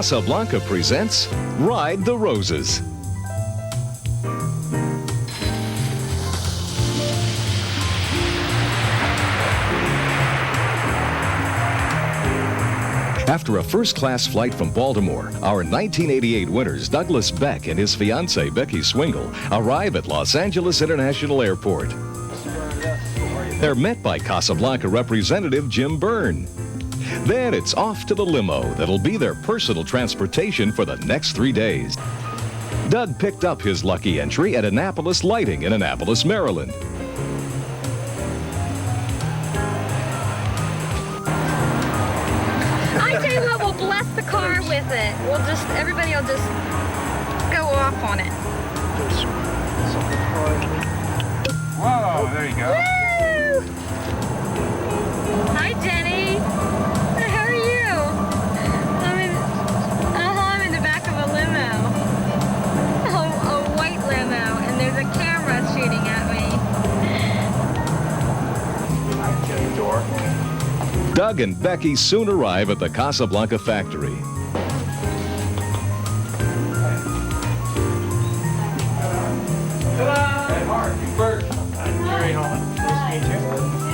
Casablanca presents Ride the Roses. After a first-class flight from Baltimore, our 1988 winners Douglas Beck and his fiancée Becky Swingle arrive at Los Angeles International Airport. They're met by Casablanca representative Jim Byrne. Then it's off to the limo that'll be their personal transportation for the next 3 days. Doug picked up his lucky entry at Annapolis Lighting in Annapolis, Maryland. I tell you what, we'll bless the car with it. Everybody will just go off on it. Whoa, there you go. Woo! Hi, Jenny. How are you? I'm in the back of a limo. A white limo, and there's a camera shooting at me. Doug and Becky soon arrive at the Casablanca factory.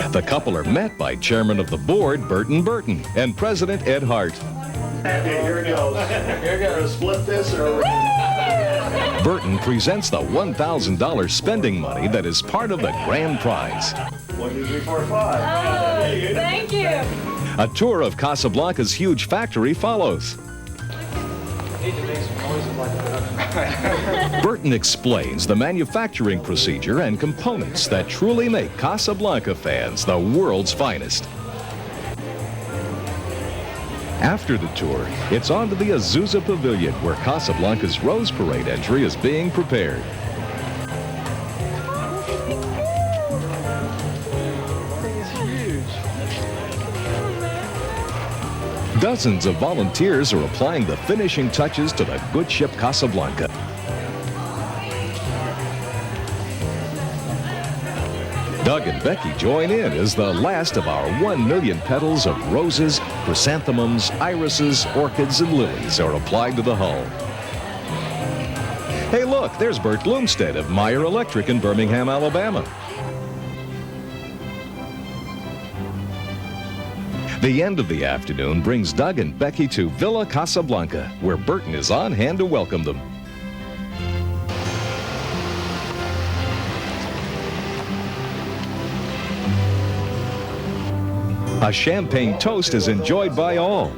The couple are met by Chairman of the Board, Burton Burton, and President Ed Hart. Okay, here it goes. Here it goes. Split this or... Burton presents the $1,000 spending money that is part of the grand prize. 1, 2, 3, 4, 5. Oh, thank you. A tour of Casablanca's huge factory follows. Burton explains the manufacturing procedure and components that truly make Casablanca fans the world's finest. After the tour, it's on to the Azusa Pavilion where Casablanca's Rose Parade entry is being prepared. Dozens of volunteers are applying the finishing touches to the good ship Casablanca. Doug and Becky join in as the last of our 1 million petals of roses, chrysanthemums, irises, orchids, and lilies are applied to the hull. Hey, look, there's Bert Bloomstead of Meyer Electric in Birmingham, Alabama. The end of the afternoon brings Doug and Becky to Villa Casablanca, where Burton is on hand to welcome them. A champagne toast is enjoyed by all.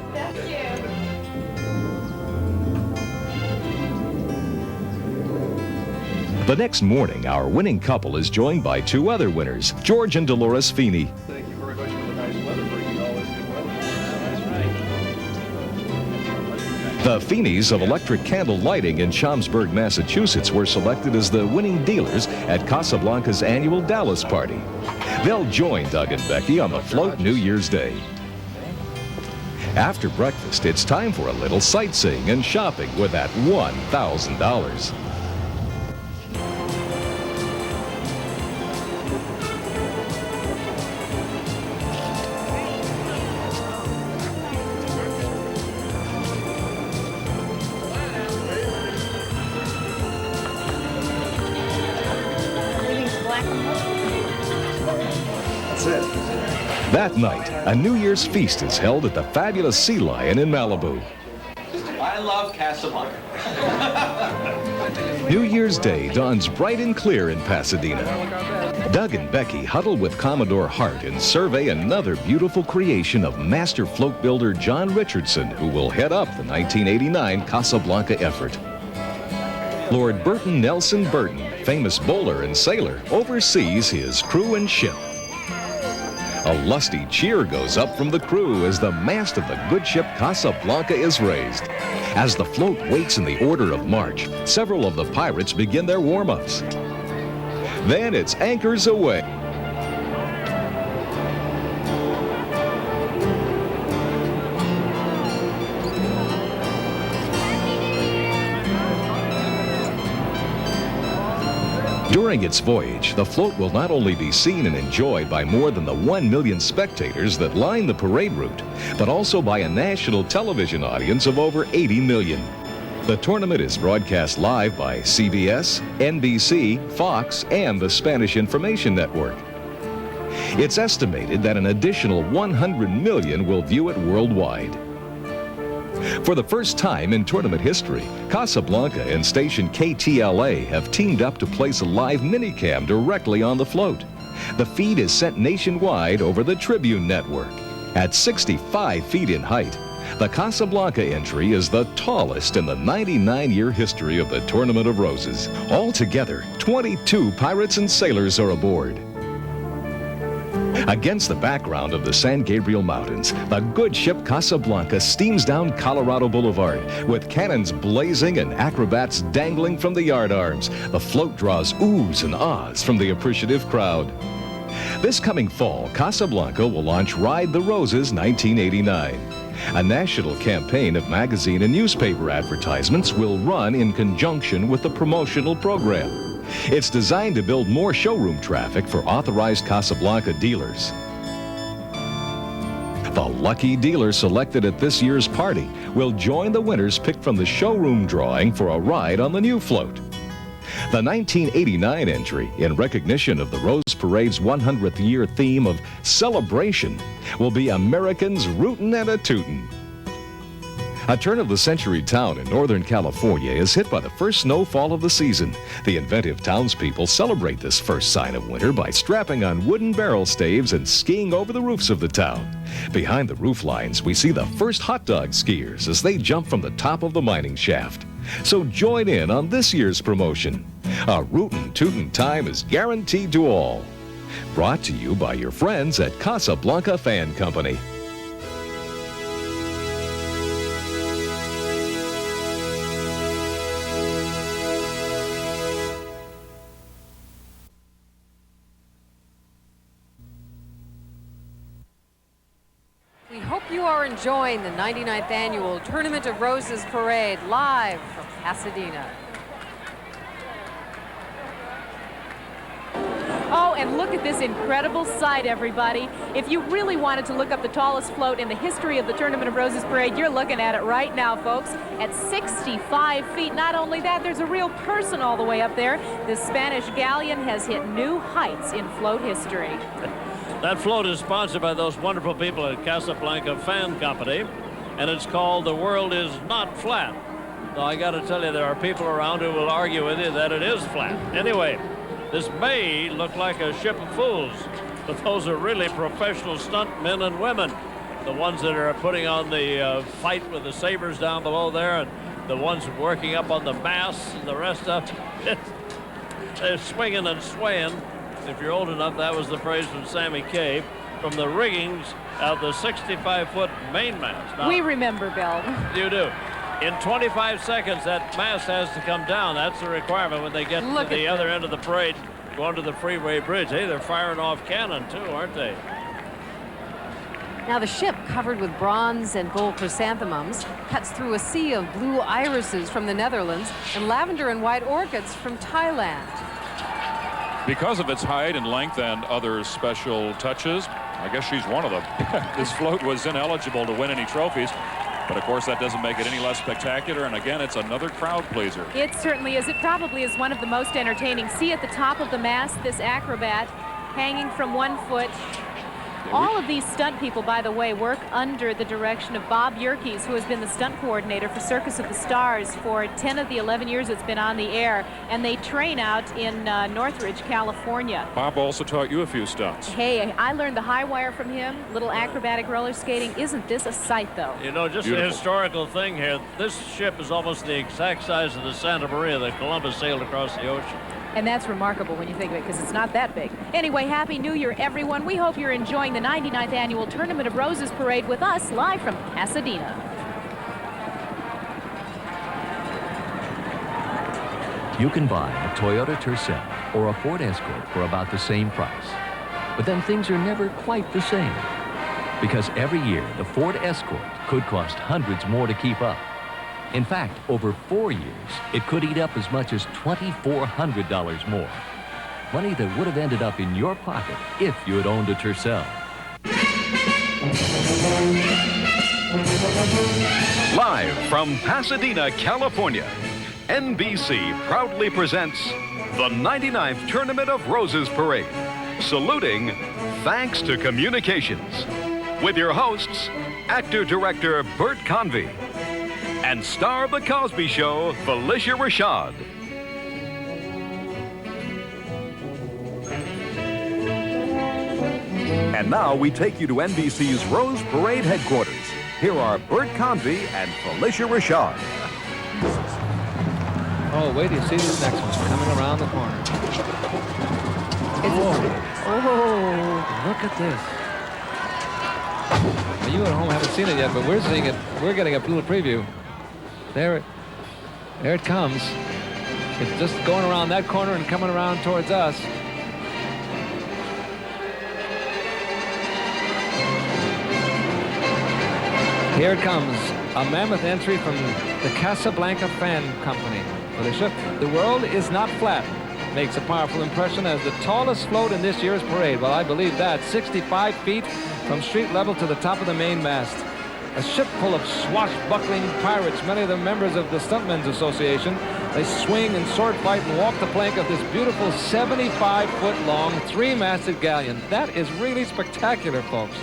The next morning, our winning couple is joined by 2 other winners, George and Dolores Feeney. Thank you very much for the nice weather, bringing all this good weather. That's right. The Feeneys of Electric Candle Lighting in Schaumburg, Massachusetts were selected as the winning dealers at Casablanca's annual Dallas party. They'll join Doug and Becky on the float New Year's Day. After breakfast, it's time for a little sightseeing and shopping with that $1,000. That's it. That night, a New Year's feast is held at the fabulous Sea Lion in Malibu. I love Casablanca. New Year's Day dawns bright and clear in Pasadena. Doug and Becky huddle with Commodore Hart and survey another beautiful creation of master float builder John Richardson, who will head up the 1989 Casablanca effort. Lord Burton Nelson Burton, famous bowler and sailor, oversees his crew and ship. A lusty cheer goes up from the crew as the mast of the good ship Casablanca is raised. As the float waits in the order of march, several of the pirates begin their warm-ups. Then it's anchors away. During During its voyage, the float will not only be seen and enjoyed by more than the 1 million spectators that line the parade route, but also by a national television audience of over 80 million. The tournament is broadcast live by CBS, NBC, Fox, and the Spanish Information Network. It's estimated that an additional 100 million will view it worldwide. For the first time in tournament history, Casablanca and station KTLA have teamed up to place a live minicam directly on the float. The feed is sent nationwide over the Tribune network. At 65 feet in height, the Casablanca entry is the tallest in the 99-year history of the Tournament of Roses. Altogether, 22 pirates and sailors are aboard. Against the background of the San Gabriel Mountains, the good ship Casablanca steams down Colorado Boulevard with cannons blazing and acrobats dangling from the yardarms. The float draws oohs and ahs from the appreciative crowd. This coming fall, Casablanca will launch Ride the Roses 1989. A national campaign of magazine and newspaper advertisements will run in conjunction with the promotional program. It's designed to build more showroom traffic for authorized Casablanca dealers. The lucky dealer selected at this year's party will join the winners picked from the showroom drawing for a ride on the new float. The 1989 entry, in recognition of the Rose Parade's 100th year theme of celebration, will be Americans Rootin' and a Tootin'. A turn-of-the-century town in Northern California is hit by the first snowfall of the season. The inventive townspeople celebrate this first sign of winter by strapping on wooden barrel staves and skiing over the roofs of the town. Behind the roof lines, we see the first hot dog skiers as they jump from the top of the mining shaft. So join in on this year's promotion. A rootin' tootin' time is guaranteed to all. Brought to you by your friends at Casablanca Fan Company. We hope you are enjoying the 99th Annual Tournament of Roses Parade live from Pasadena. Oh, and look at this incredible sight, everybody. If you really wanted to look up the tallest float in the history of the Tournament of Roses Parade, you're looking at it right now, folks, at 65 feet. Not only that, there's a real person all the way up there. The Spanish Galleon has hit new heights in float history. That float is sponsored by those wonderful people at Casablanca Fan Company, and it's called The World Is Not Flat. Though I got to tell you, there are people around who will argue with you that it is flat. Anyway, this may look like a ship of fools, but those are really professional stunt men and women. The ones that are putting on the fight with the sabers down below there, and the ones working up on the masts and the rest of it. They're swinging and swaying. If you're old enough, that was the phrase from Sammy Kaye, from the riggings of the 65-foot mainmast. Now, We remember, Bill. you do. In 25 seconds, that mast has to come down. That's the requirement when they get to the other end of the parade, going to the freeway bridge. Hey, they're firing off cannon, too, aren't they? Now the ship, covered with bronze and gold chrysanthemums, cuts through a sea of blue irises from the Netherlands and lavender and white orchids from Thailand. Because of its height and length and other special touches, I guess she's one of them. This float was ineligible to win any trophies, but of course that doesn't make it any less spectacular, and again, it's another crowd pleaser. It certainly is. It probably is one of the most entertaining. See at the top of the mast, this acrobat hanging from 1 foot. All of these stunt people, by the way, work under the direction of Bob Yerkes, who has been the stunt coordinator for Circus of the Stars for 10 of the 11 years it's been on the air, and they train out in Northridge, California. Bob also taught you a few stunts. Hey, I learned the high wire from him, little acrobatic roller skating. Isn't this a sight, though? You know, just Beautiful. a historical thing here. This ship is almost the exact size of the Santa Maria that Columbus sailed across the ocean. And that's remarkable when you think of it, because it's not that big. Anyway, Happy New Year, everyone. We hope you're enjoying the 99th Annual Tournament of Roses Parade with us live from Pasadena. You can buy a Toyota Tercel or a Ford Escort for about the same price. But then things are never quite the same. Because every year, the Ford Escort could cost hundreds more to keep up. In fact, over 4 years, it could eat up as much as $2,400 more. Money that would have ended up in your pocket if you had owned a Tercel. Live from Pasadena, California, NBC proudly presents the 99th Tournament of Roses Parade, saluting Thanks to Communications, with your hosts, actor-director Bert Convy, and star of The Cosby Show, Felicia Rashad. And now we take you to NBC's Rose Parade headquarters. Here are Bert Convy and Felicia Rashad. Oh, wait till you see this next one coming around the corner. Oh, look at this. Now, you at home haven't seen it yet, but we're seeing it. We're getting a little preview. There it comes. It's just going around that corner and coming around towards us. Here it comes, a mammoth entry from the Casablanca Fan Company. Felicia, the world is not flat. Makes a powerful impression as the tallest float in this year's parade. Well, I believe that. 65 feet from street level to the top of the main mast. A ship full of swashbuckling pirates, many of them members of the Stuntmen's Association. They swing and sword fight and walk the plank of this beautiful 75-foot-long, three-masted galleon. That is really spectacular, folks.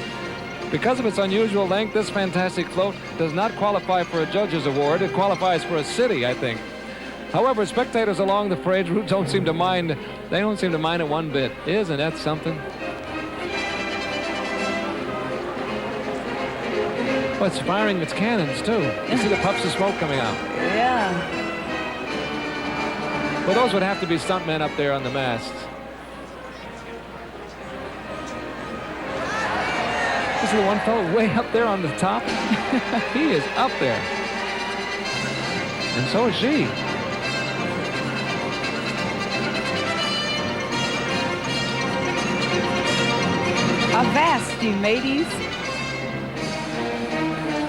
Because of its unusual length, this fantastic float does not qualify for a judge's award. It qualifies for a city, I think. However, spectators along the parade route don't seem to mind. They don't seem to mind it one bit. Isn't that something? Oh, it's firing its cannons, too. You see the puffs of smoke coming out. Yeah. Well, those would have to be stuntmen up there on the masts. You see the one fellow way up there on the top? He is up there. And so is she. Avast, you mateys.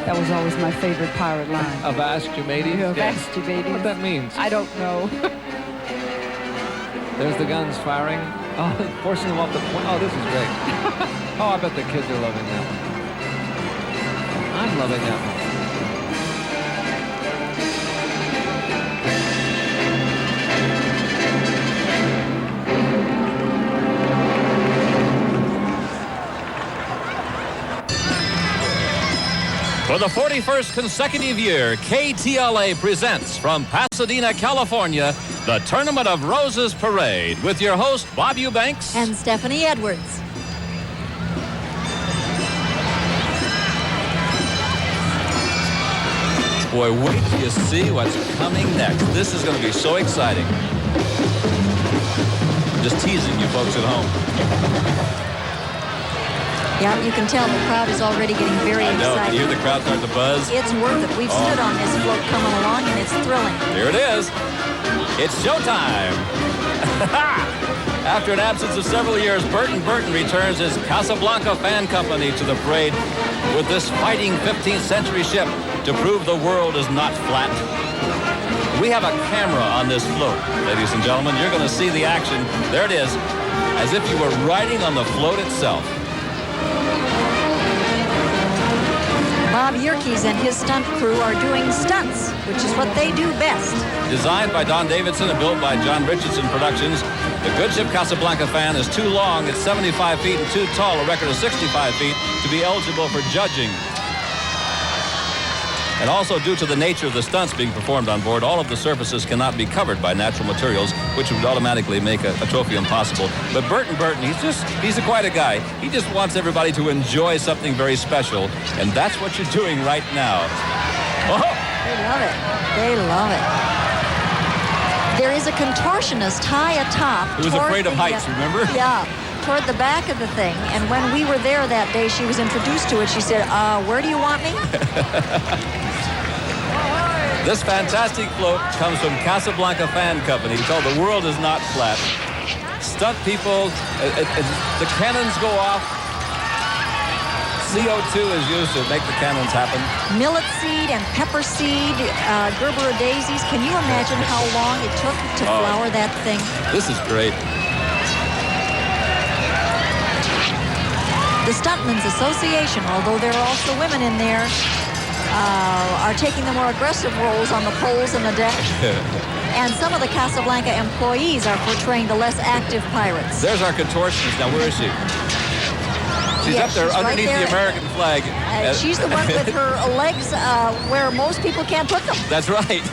That was always my favorite pirate line. Avast, you mateys? Yeah, avast, you mateys. What that means? I don't know. There's the guns firing. Oh, forcing them off the point. Oh, this is great. Oh, I bet the kids are loving that one. I'm loving that one. For the 41st consecutive year, KTLA presents from Pasadena, California, the Tournament of Roses Parade with your host, Bob Eubanks and Stephanie Edwards. Boy, wait till you see what's coming next. This is going to be so exciting. I'm just teasing you folks at home. Yeah, you can tell the crowd is already getting very excited. I know. Can you hear the crowd start to buzz? It's worth it. We've stood on this float coming along, and it's thrilling. Here it is. It's showtime. After an absence of several years, Burton returns his Casablanca Fan Company to the parade with this fighting 15th century ship to prove the world is not flat. We have a camera on this float, ladies and gentlemen. You're going to see the action. There it is, as if you were riding on the float itself. Bob Yerkes and his stunt crew are doing stunts, which is what they do best. Designed by Don Davidson and built by John Richardson Productions, the good ship Casablanca Fan is too long, it's 75 feet, and too tall, a record of 65 feet, to be eligible for judging. And also, due to the nature of the stunts being performed on board, all of the surfaces cannot be covered by natural materials, which would automatically make a trophy impossible. But Burton, he's quite a guy. He just wants everybody to enjoy something very special, and that's what you're doing right now. Oh! They love it. They love it. There is a contortionist high atop. He was afraid of heights, remember? Yeah. Toward the back of the thing, and when we were there that day, she was introduced to it. She said, where do you want me? This fantastic float comes from Casablanca Fan Company, called The World Is Not Flat. Stunt people, the cannons go off. CO2 is used to make the cannons happen. Millet seed and pepper seed, Gerber daisies. Can you imagine how long it took to flower that thing? This is great. The Stuntmen's Association, although there are also women in there, are taking the more aggressive roles on the poles and the deck. And some of the Casablanca employees are portraying the less active pirates. There's our contortionist. Now, where is she? She's up there underneath the American flag. She's the one with her legs where most people can't put them. That's right.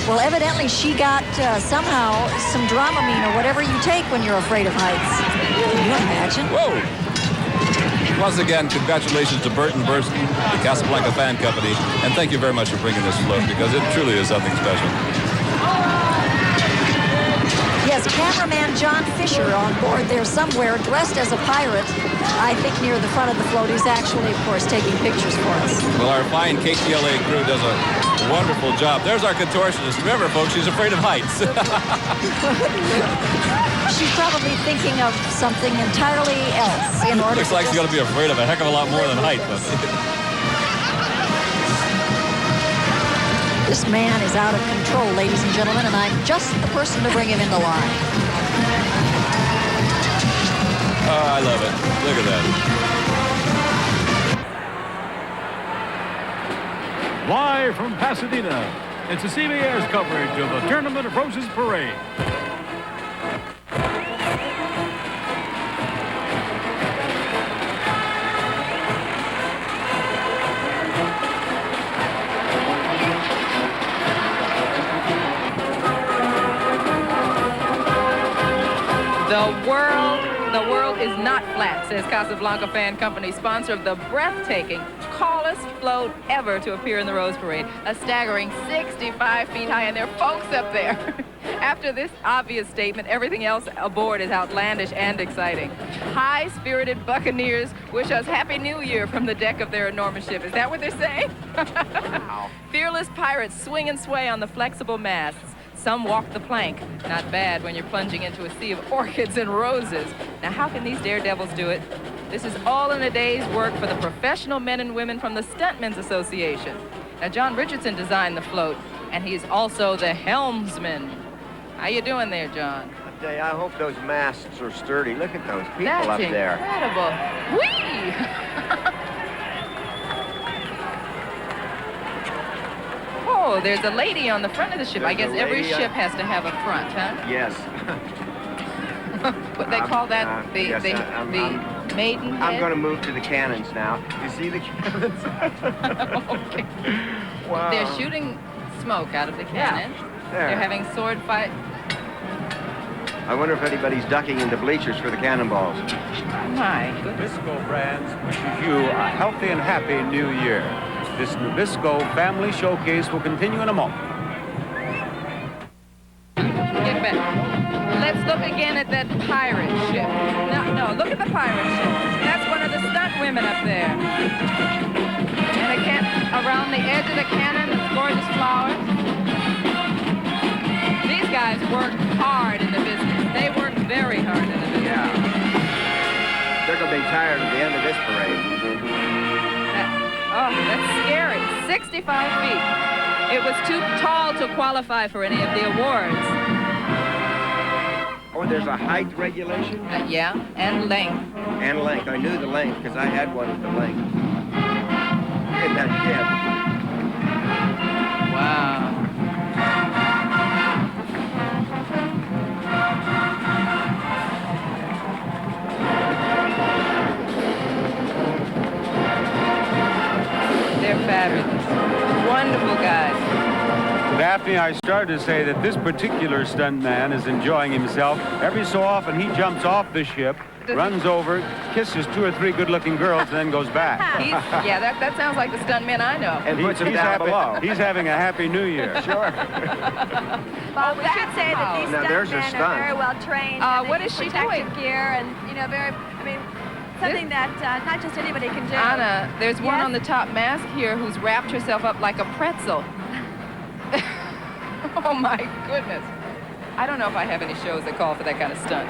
Well, evidently she got somehow some Dramamine or whatever you take when you're afraid of heights. Can you imagine? Whoa. Once again, congratulations to Bert and Bert, the Casablanca Fan Company, and thank you very much for bringing this float because it truly is something special. Yes, cameraman John Fisher on board there somewhere, dressed as a pirate. I think near the front of the float. He's actually, of course, taking pictures for us. Well, our fine KTLA crew does a wonderful job. There's our contortionist. Remember, folks, she's afraid of heights. She's probably thinking of something entirely else in order. Looks like she's going to be afraid of a heck of a lot more than height. This man is out of control, ladies and gentlemen, and I'm just the person to bring him into line. Oh, I love it. Look at that. Live from Pasadena, it's the CBS coverage of the Tournament of Roses Parade. The world is not flat, says Casablanca Fan Company, sponsor of the breathtaking, tallest float ever to appear in the Rose Parade. A staggering 65 feet high, and there are folks up there. After this obvious statement, everything else aboard is outlandish and exciting. High-spirited buccaneers wish us Happy New Year from the deck of their enormous ship. Is that what they're saying? Fearless pirates swing and sway on the flexible masts. Some walk the plank. Not bad when you're plunging into a sea of orchids and roses. Now, how can these daredevils do it? This is all in a day's work for the professional men and women from the Stuntmen's Association. Now, John Richardson designed the float, and he's also the helmsman. How you doing there, John? I hope those masts are sturdy. Look at those people That's up there. Incredible. Whee! Oh, there's a lady on the front of the ship. I guess every ship has to have a front, huh? Yes. What they call that, the maidenhead? I'm going to move to the cannons now. You see the cannons? Okay. Wow. They're shooting smoke out of the cannon. Yeah. They're having sword fight. I wonder if anybody's ducking into bleachers for the cannonballs. My goodness. Nabisco Brands wishes you a healthy and happy new year. This Nabisco Family Showcase will continue in a moment. Get back. Let's look again at that pirate ship. No, look at the pirate ship. That's one of the stunt women up there. And around the edge of the cannon, it's gorgeous flowers. These guys work hard in the business. They work very hard in the business. Yeah. They're going to be tired at the end of this parade. Oh, that's scary. 65 feet. It was too tall to qualify for any of the awards. Oh, there's a height regulation? Yeah, and length. And length. I knew the length because I had one at the length. Look at that jet. Wow. They're fabulous. Wonderful guys. Daphne, I started to say that this particular stuntman is enjoying himself. Every so often he jumps off the ship, runs over, kisses 2 or 3 good-looking girls, and then goes back. Yeah, that sounds like the stuntmen I know. And puts them down below. He's having a happy new year. Sure. Well, we should say that these stuntmen are very well trained. What is she doing? Gear and, something that not just anybody can do. Anna, there's one on the top mast here who's wrapped herself up like a pretzel. Oh, my goodness. I don't know if I have any shows that call for that kind of stunt.